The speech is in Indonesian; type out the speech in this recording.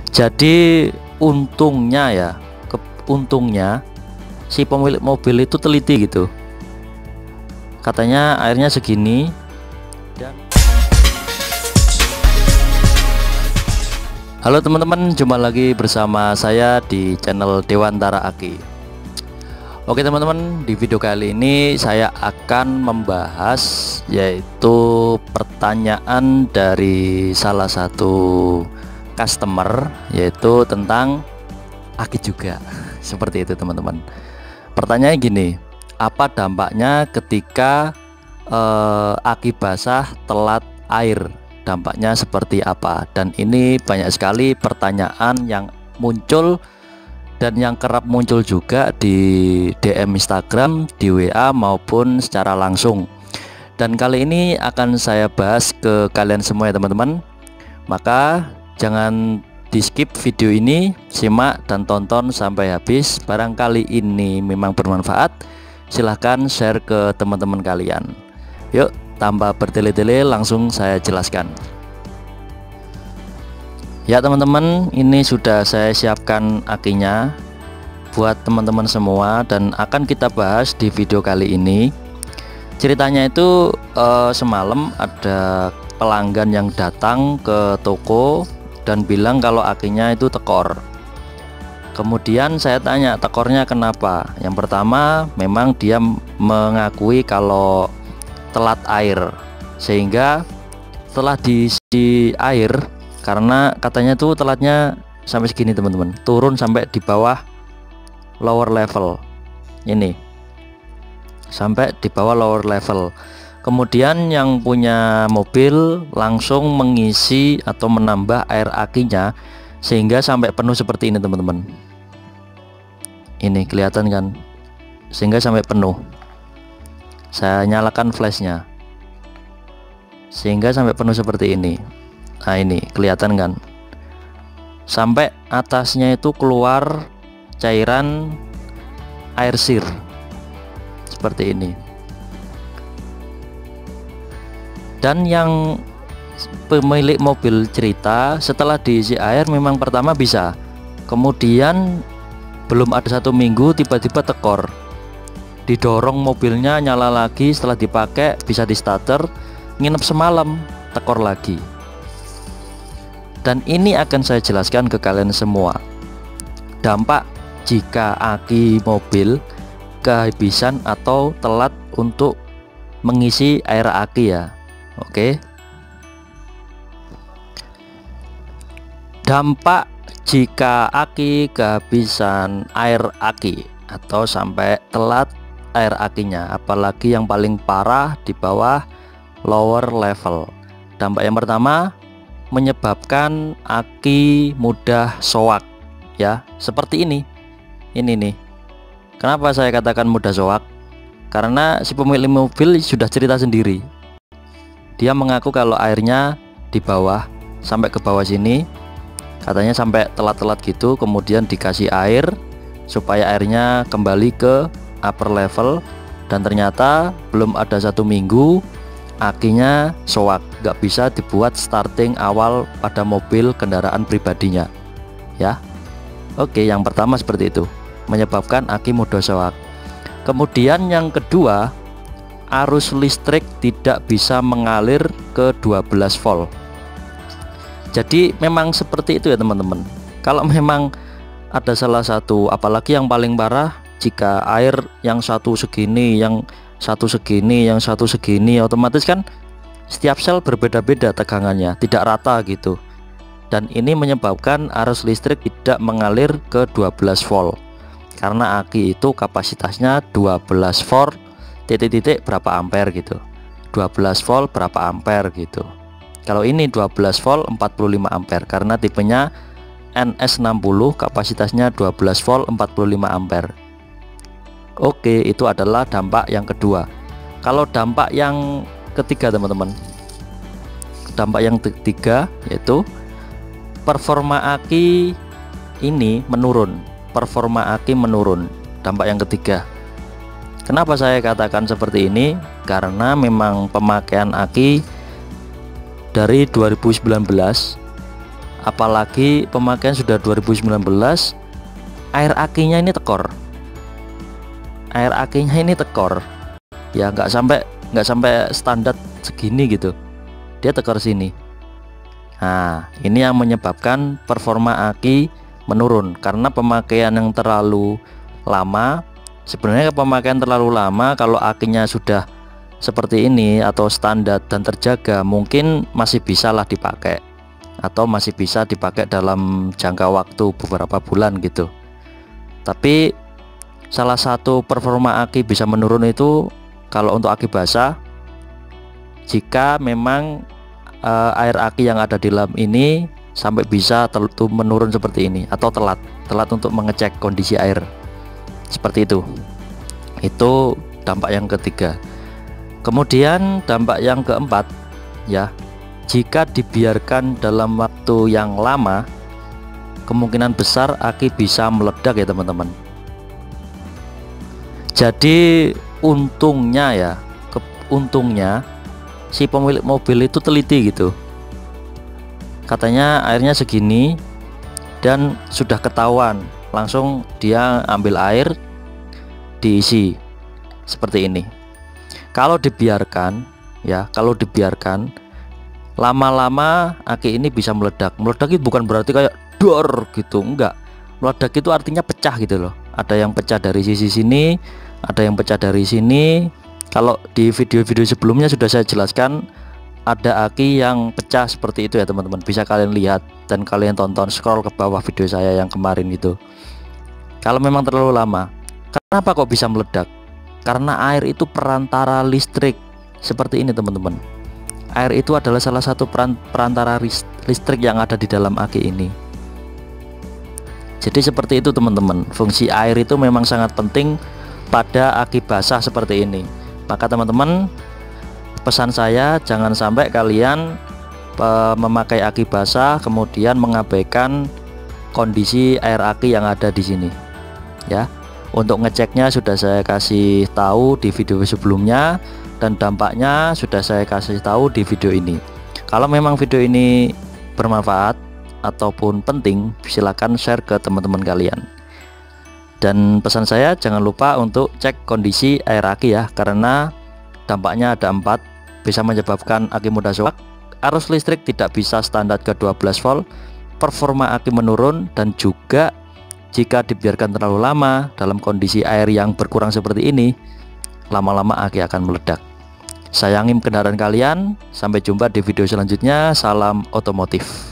Jadi untungnya ya, untungnya si pemilik mobil itu teliti gitu. Katanya airnya segini. Dan halo teman-teman, jumpa lagi bersama saya di channel Dewantara Aki. Oke teman-teman, di video kali ini saya akan membahas yaitu pertanyaan dari salah satu customer, yaitu tentang aki juga. Seperti itu teman-teman. Pertanyaannya gini, apa dampaknya ketika aki basah telat air? Dampaknya seperti apa? Dan ini banyak sekali pertanyaan yang muncul dan yang kerap muncul juga di DM Instagram, di WA maupun secara langsung. Dan kali ini akan saya bahas ke kalian semua ya teman-teman. Maka jangan di skip video ini, simak dan tonton sampai habis. Barangkali ini memang bermanfaat, silahkan share ke teman-teman kalian. Yuk, tanpa bertele-tele langsung saya jelaskan. Ya teman-teman, ini sudah saya siapkan akinya buat teman-teman semua dan akan kita bahas di video kali ini. Ceritanya itu semalam ada pelanggan yang datang ke toko dan bilang kalau akinya itu tekor. Kemudian saya tanya tekornya kenapa. Yang pertama, memang dia mengakui kalau telat air, sehingga setelah diisi air, karena katanya tuh telatnya sampai segini teman-teman, turun sampai di bawah lower level ini, sampai di bawah lower level. Kemudian yang punya mobil langsung mengisi atau menambah air akinya sehingga sampai penuh seperti ini teman-teman. Ini kelihatan kan, sehingga sampai penuh. Saya nyalakan flashnya sehingga sampai penuh seperti ini. Nah ini kelihatan kan, sampai atasnya itu keluar cairan air sir seperti ini. Dan yang pemilik mobil cerita, setelah diisi air memang pertama bisa, kemudian belum ada 1 minggu tiba-tiba tekor. Didorong mobilnya nyala lagi, setelah dipakai bisa di starter, nginep semalam tekor lagi. Dan ini akan saya jelaskan ke kalian semua, dampak jika aki mobil kehabisan atau telat untuk mengisi air aki ya. Oke, dampak jika aki kehabisan air aki atau sampai telat air akinya, apalagi yang paling parah di bawah lower level. Dampak yang pertama, menyebabkan aki mudah soak ya, seperti ini nih. Kenapa saya katakan mudah soak? Karena si pemilik mobil sudah cerita sendiri. Dia mengaku kalau airnya di bawah, sampai ke bawah sini, katanya sampai telat-telat gitu, kemudian dikasih air supaya airnya kembali ke upper level, dan ternyata belum ada 1 minggu akinya soak, gak bisa dibuat starting awal pada mobil kendaraan pribadinya ya. Oke, yang pertama seperti itu, menyebabkan aki mudah soak. Kemudian yang kedua, arus listrik tidak bisa mengalir ke 12 volt. Jadi memang seperti itu ya teman-teman. Kalau memang ada salah satu, apalagi yang paling parah, jika air yang satu segini, yang satu segini, yang satu segini, otomatis kan setiap sel berbeda-beda tegangannya, tidak rata gitu. Dan ini menyebabkan arus listrik tidak mengalir ke 12 volt. Karena aki itu kapasitasnya 12 volt titik-titik berapa ampere gitu. 12 volt berapa ampere gitu. Kalau ini 12 volt 45 ampere karena tipenya NS60, kapasitasnya 12 volt 45 ampere. Oke, itu adalah dampak yang kedua. Kalau dampak yang ketiga teman-teman, dampak yang ketiga yaitu performa aki ini menurun. Performa aki menurun, dampak yang ketiga. Kenapa saya katakan seperti ini? Karena memang pemakaian aki dari 2019 apalagi pemakaian sudah 2019, air akinya ini tekor. Air akinya ini tekor. Ya nggak sampai standar segini gitu. Dia tekor sini. Nah, ini yang menyebabkan performa aki menurun karena pemakaian yang terlalu lama. Sebenarnya pemakaian terlalu lama, kalau akinya sudah seperti ini atau standar dan terjaga, mungkin masih bisa lah dipakai, atau masih bisa dipakai dalam jangka waktu beberapa bulan gitu. Tapi salah satu performa aki bisa menurun itu kalau untuk aki basah, jika memang air aki yang ada di dalam ini sampai bisa menurun seperti ini, atau telat untuk mengecek kondisi air seperti itu. Itu dampak yang ketiga. Kemudian dampak yang keempat, ya, jika dibiarkan dalam waktu yang lama, kemungkinan besar aki bisa meledak ya teman-teman. Jadi untungnya si pemilik mobil itu teliti gitu. Katanya airnya segini dan sudah ketahuan, langsung dia ambil air, diisi seperti ini. Kalau dibiarkan lama-lama aki ini bisa meledak. Meledak itu bukan berarti kayak dor gitu, enggak. Meledak itu artinya pecah gitu loh. Ada yang pecah dari sisi sini, ada yang pecah dari sini. Kalau di video-video sebelumnya sudah saya jelaskan, ada aki yang pecah seperti itu ya teman-teman. Bisa kalian lihat dan kalian tonton, scroll ke bawah video saya yang kemarin itu. Kalau memang terlalu lama, kenapa kok bisa meledak? Karena air itu perantara listrik. Seperti ini teman-teman. Air itu adalah salah satu perantara listrik yang ada di dalam aki ini. Jadi seperti itu teman-teman. Fungsi air itu memang sangat penting pada aki basah seperti ini. Maka teman-teman, pesan saya jangan sampai kalian memakai aki basah kemudian mengabaikan kondisi air aki yang ada di sini. Ya. Untuk ngeceknya sudah saya kasih tahu di video sebelumnya, dan dampaknya sudah saya kasih tahu di video ini. Kalau memang video ini bermanfaat ataupun penting, silakan share ke teman-teman kalian. Dan pesan saya jangan lupa untuk cek kondisi air aki ya, karena dampaknya ada 4. Bisa menyebabkan aki mudah shock, arus listrik tidak bisa standar ke 12 volt, performa aki menurun, dan juga jika dibiarkan terlalu lama dalam kondisi air yang berkurang seperti ini, lama-lama aki akan meledak. Sayangi kendaraan kalian. Sampai jumpa di video selanjutnya. Salam otomotif.